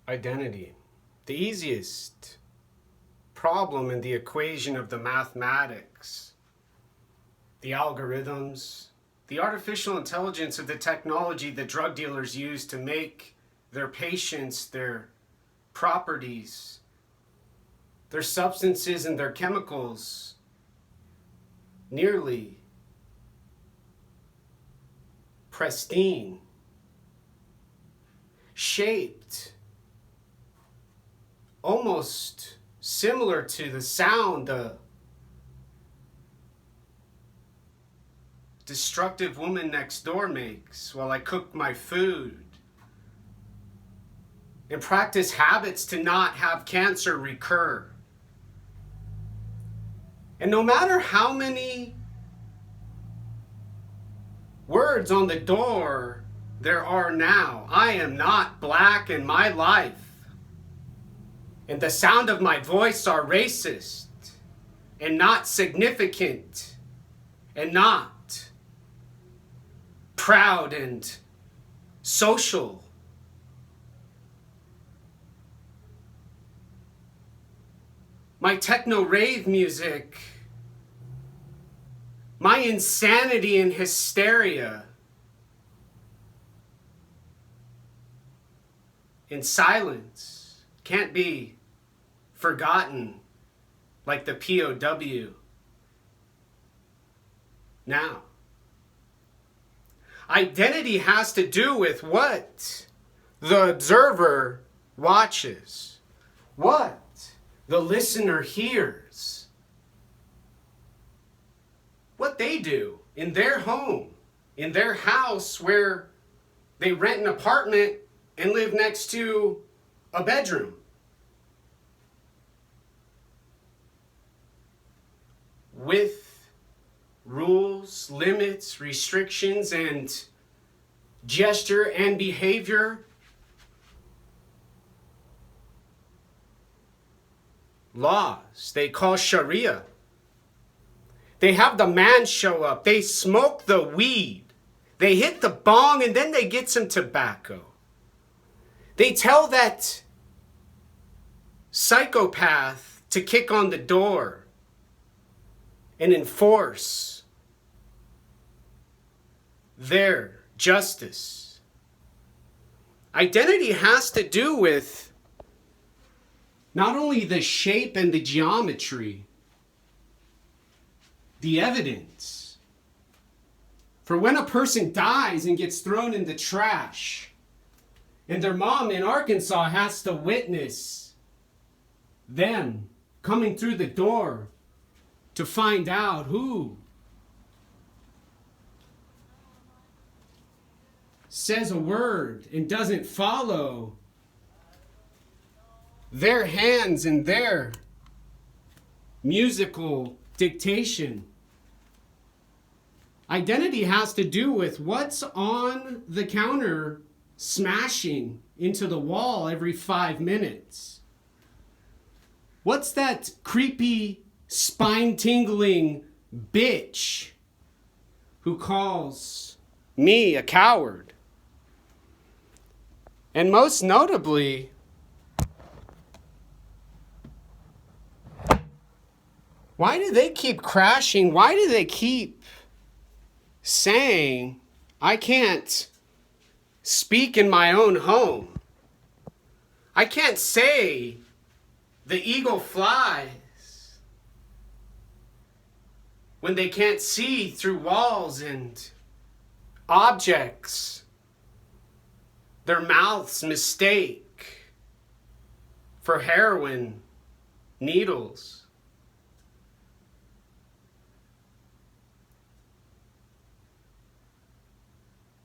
Identity. The easiest problem in the equation of the mathematics, the algorithms, the artificial intelligence of the technology that drug dealers use to make their patients, their properties, their substances and their chemicals nearly pristine, shaped almost similar to the sound a destructive woman next door makes while I cook my food, and practice habits to not have cancer recur. And no matter how many words on the door there are now, I am not black in my life. And the sound of my voice are racist and not significant and not proud and social. My techno rave music, my insanity and hysteria, in silence can't be forgotten like the POW now. Identity has to do with what the observer watches, what the listener hears, what they do in their home, in their house where they rent an apartment and live next to a bedroom. With rules, limits, restrictions, and gesture and behavior. Laws they call Sharia. They have the man show up. They smoke the weed. They hit the bong and then they get some tobacco. They tell that psychopath to kick on the door and enforce their justice. Identity has to do with not only the shape and the geometry, the evidence. For when a person dies and gets thrown in the trash, and their mom in Arkansas has to witness them coming through the door to find out who says a word and doesn't follow their hands and their musical dictation. Identity has to do with what's on the counter smashing into the wall every 5 minutes. What's that creepy, spine-tingling bitch who calls me a coward? And most notably, why do they keep crashing? Why do they keep saying, I can't speak in my own home? I can't say the eagle flies when they can't see through walls and objects their mouths mistake for heroin needles.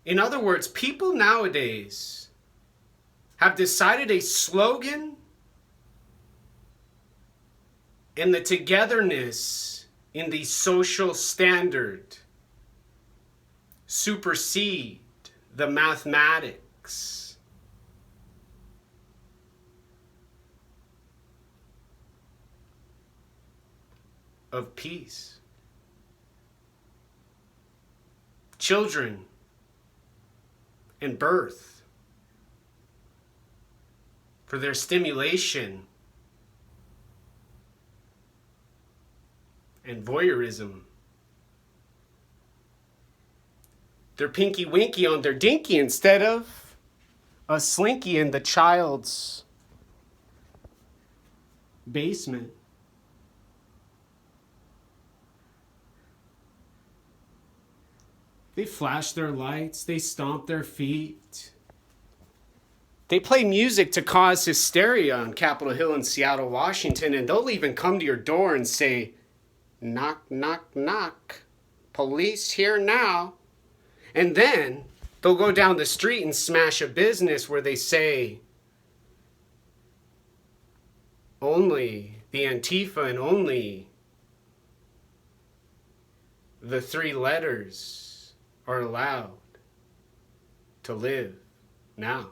In other words, people nowadays have decided a slogan and the togetherness in the social standard supersede the mathematics. Of peace. Children and birth for their stimulation and voyeurism. They're pinky winky on their dinky instead of a slinky in the child's basement. They flash their lights, they stomp their feet. They play music to cause hysteria on Capitol Hill in Seattle, Washington, and they'll even come to your door and say, knock, knock, knock, police here now. And then they'll go down the street and smash a business where they say, only the Antifa and only the 3 letters are allowed to live now.